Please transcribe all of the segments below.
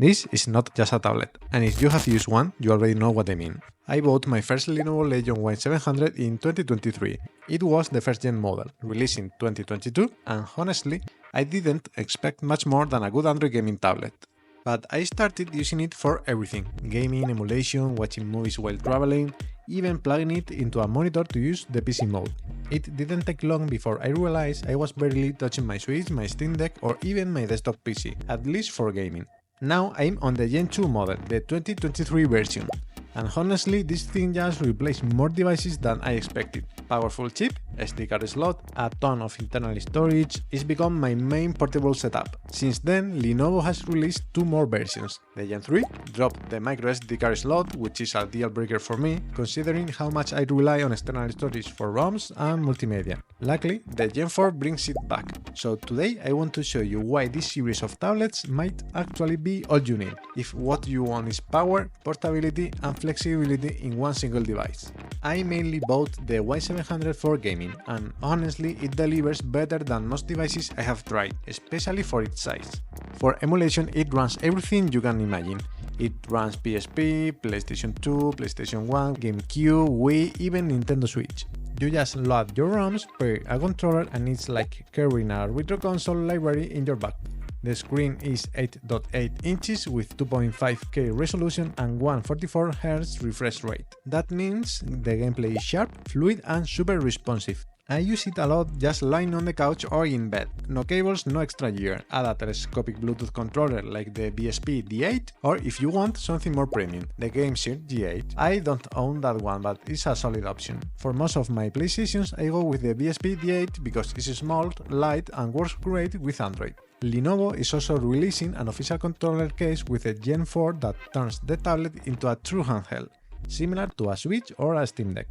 This is not just a tablet, and if you have used one, you already know what I mean. I bought my first Lenovo Legion Y700 in 2023. It was the first gen model, released in 2022, and honestly, I didn't expect much more than a good Android gaming tablet. But I started using it for everything: gaming, emulation, watching movies while traveling, even plugging it into a monitor to use the PC mode. It didn't take long before I realized I was barely touching my Switch, my Steam Deck, or even my desktop PC, at least for gaming. Now I'm on the Gen 2 model, the 2023 version, and honestly this thing just replaced more devices than I expected. Powerful chip, SD card slot, a ton of internal storage, it's become my main portable setup. Since then, Lenovo has released two more versions. The Gen 3 dropped the microSD card slot, which is a deal breaker for me, considering how much I rely on external storage for ROMs and multimedia. Luckily, the Gen 4 brings it back. So today I want to show you why this series of tablets might actually be all you need, if what you want is power, portability and flexibility in one single device. I mainly bought the Y700 for gaming, and honestly it delivers better than most devices I have tried, especially for its size. For emulation it runs everything you can imagine. It runs PSP, PlayStation 2, PlayStation 1, GameCube, Wii, even Nintendo Switch. You just load your ROMs, pair a controller, and it's like carrying a retro console library in your backpack. The screen is 8.8 inches with 2.5K resolution and 144Hz refresh rate. That means the gameplay is sharp, fluid and super responsive. I use it a lot just lying on the couch or in bed. No cables, no extra gear. Add a telescopic Bluetooth controller like the BSP D8, or if you want something more premium, the GameShare G8. I don't own that one, but it's a solid option. For most of my PlayStations I go with the BSP D8 because it's small, light and works great with Android. Lenovo is also releasing an official controller case with a Gen 4 that turns the tablet into a true handheld, similar to a Switch or a Steam Deck.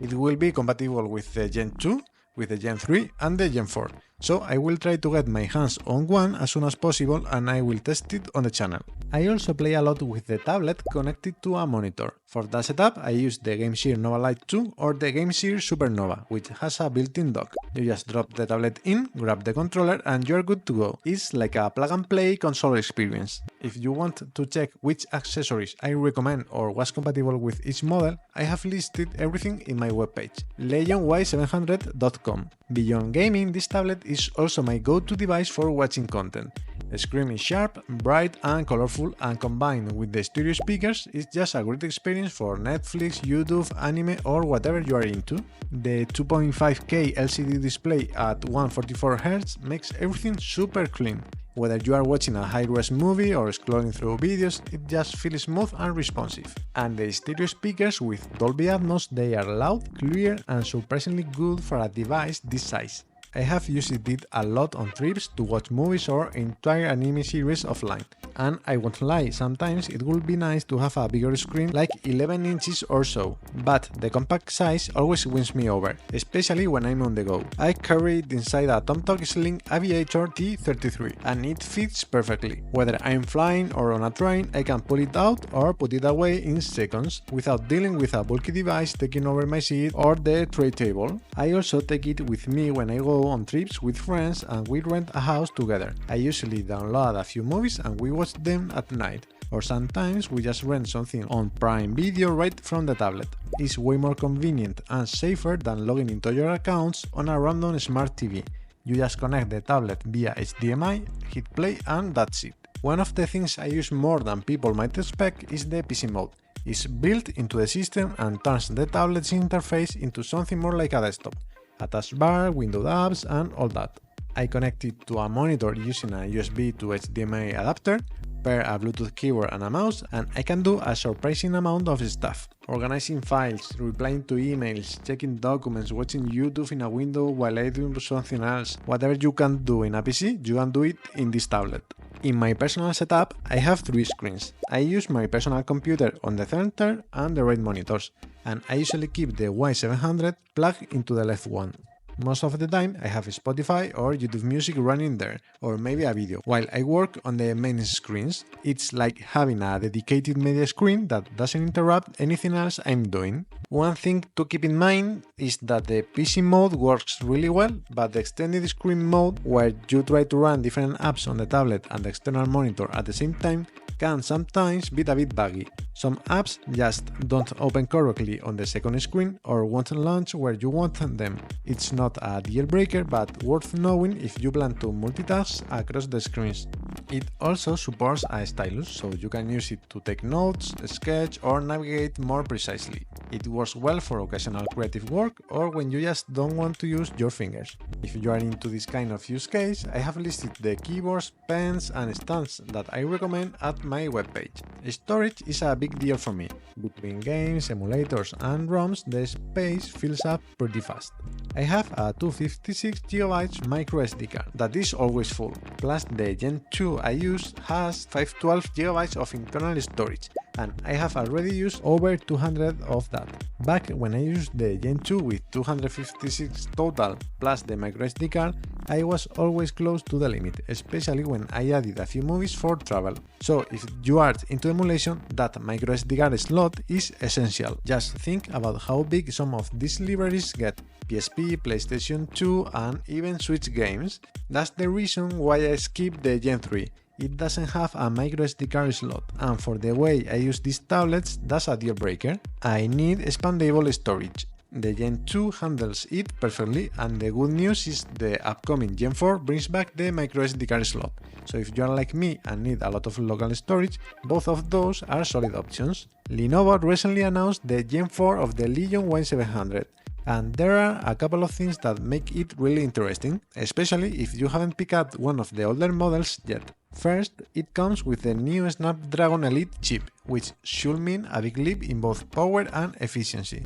It will be compatible with the Gen 2, with the Gen 3 and the Gen 4, so I will try to get my hands on one as soon as possible and I will test it on the channel. I also play a lot with the tablet connected to a monitor. For that setup I use the GameShare Nova Lite 2 or the GameShare Supernova, which has a built-in dock. You just drop the tablet in, grab the controller and you're good to go. It's like a plug-and-play console experience. If you want to check which accessories I recommend or what's compatible with each model, I have listed everything in my webpage, LegionY700.com. Beyond gaming, this tablet is also my go-to device for watching content. The screen is sharp, bright and colorful, and combined with the stereo speakers, it's just a great experience for Netflix, YouTube, anime or whatever you are into. The 2.5K LCD display at 144Hz makes everything super clean. Whether you are watching a high-res movie or scrolling through videos, it just feels smooth and responsive. And the stereo speakers with Dolby Atmos, they are loud, clear and surprisingly good for a device this size. I have used it a lot on trips to watch movies or entire anime series offline. And I won't lie, sometimes it would be nice to have a bigger screen like 11 inches or so, but the compact size always wins me over, especially when I'm on the go. I carry it inside a TomTalk Slim Aviator T33 and it fits perfectly. Whether I'm flying or on a train, I can pull it out or put it away in seconds without dealing with a bulky device taking over my seat or the tray table. I also take it with me when I go on trips with friends and we rent a house together. I usually download a few movies and we watch them at night, or sometimes we just rent something on Prime Video right from the tablet. It's way more convenient and safer than logging into your accounts on a random smart TV. You just connect the tablet via HDMI, hit play and that's it. One of the things I use more than people might expect is the PC mode. It's built into the system and turns the tablet's interface into something more like a desktop. A taskbar, windowed apps and all that. I connect it to a monitor using a USB to HDMI adapter, pair a Bluetooth keyboard and a mouse, and I can do a surprising amount of stuff. Organizing files, replying to emails, checking documents, watching YouTube in a window while I do something else. Whatever you can do in a PC, you can do it in this tablet. In my personal setup, I have three screens. I use my personal computer on the center and the right monitors, and I usually keep the Y700 plugged into the left one. Most of the time I have Spotify or YouTube Music running there, or maybe a video, while I work on the main screens. It's like having a dedicated media screen that doesn't interrupt anything else I'm doing. One thing to keep in mind is that the PC mode works really well, but the extended screen mode, where you try to run different apps on the tablet and the external monitor at the same time, can sometimes be a bit buggy. Some apps just don't open correctly on the second screen or won't launch where you want them. It's not a deal breaker, but worth knowing if you plan to multitask across the screens. It also supports a stylus, so you can use it to take notes, sketch, or navigate more precisely. It works well for occasional creative work or when you just don't want to use your fingers. If you are into this kind of use case, I have listed the keyboards, pens, and stands that I recommend at my webpage. Storage is a big deal for me. Between games, emulators, and ROMs, the space fills up pretty fast. I have a 256GB microSD card that is always full, plus the Gen 2 I use has 512GB of internal storage, and I have already used over 200 of that. Back when I used the Gen 2 with 256 total plus the microSD card, I was always close to the limit, especially when I added a few movies for travel. So if you are into emulation, that microSD card slot is essential. Just think about how big some of these libraries get. PSP, PlayStation 2, and even Switch games. That's the reason why I skipped the Gen 3. It doesn't have a microSD card slot, and for the way I use these tablets, that's a deal breaker. I need expandable storage. The Gen 2 handles it perfectly, and the good news is the upcoming Gen 4 brings back the microSD card slot. So if you are like me and need a lot of local storage, both of those are solid options. Lenovo recently announced the Gen 4 of the Legion Y700. And there are a couple of things that make it really interesting, especially if you haven't picked up one of the older models yet. First, it comes with the new Snapdragon Elite chip, which should mean a big leap in both power and efficiency.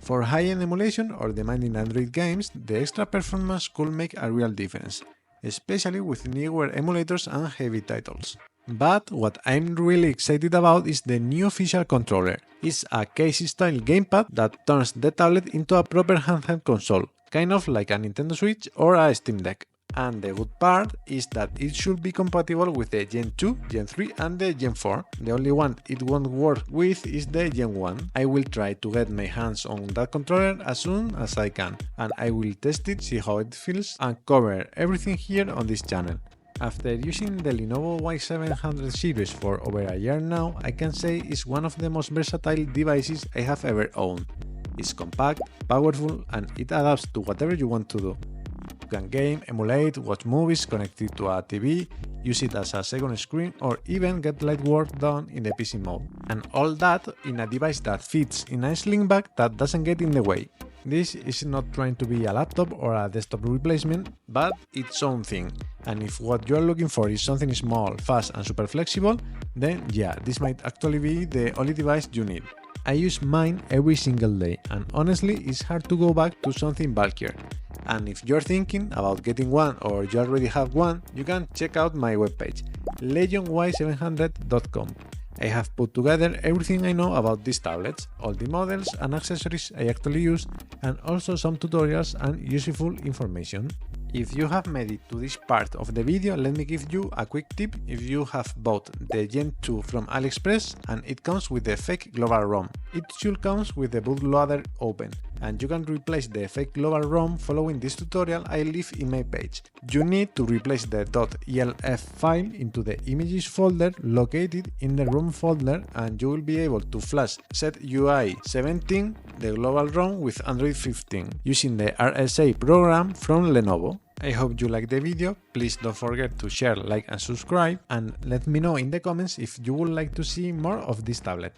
For high-end emulation or demanding Android games, the extra performance could make a real difference, especially with newer emulators and heavy titles. But what I'm really excited about is the new official controller. It's a case-style gamepad that turns the tablet into a proper handheld console, kind of like a Nintendo Switch or a Steam Deck. And the good part is that it should be compatible with the Gen 2, Gen 3 and the Gen 4. The only one it won't work with is the Gen 1. I will try to get my hands on that controller as soon as I can, and I will test it, see how it feels, and cover everything here on this channel. After using the Lenovo Y700 series for over a year now, I can say it's one of the most versatile devices I have ever owned. It's compact, powerful, and it adapts to whatever you want to do. You can game, emulate, watch movies, connect it to a TV, use it as a second screen, or even get light work done in the PC mode. And all that in a device that fits in a sling bag that doesn't get in the way. This is not trying to be a laptop or a desktop replacement, but its own thing. And if what you're looking for is something small, fast and super flexible, then yeah, this might actually be the only device you need. I use mine every single day, and honestly it's hard to go back to something bulkier. And if you're thinking about getting one or you already have one, you can check out my webpage, LegionY700.com. I have put together everything I know about these tablets, all the models and accessories I actually use, and also some tutorials and useful information. If you have made it to this part of the video, let me give you a quick tip if you have bought the Gen 2 from AliExpress and it comes with the fake global ROM. It should come with the bootloader open, and you can replace the fake global ROM following this tutorial I leave in my page. You need to replace the .elf file into the images folder located in the ROM folder, and you will be able to flash SetUI 17, the global ROM, with Android 15 using the RSA program from Lenovo. I hope you liked the video. Please don't forget to share, like and subscribe, and let me know in the comments if you would like to see more of this tablet.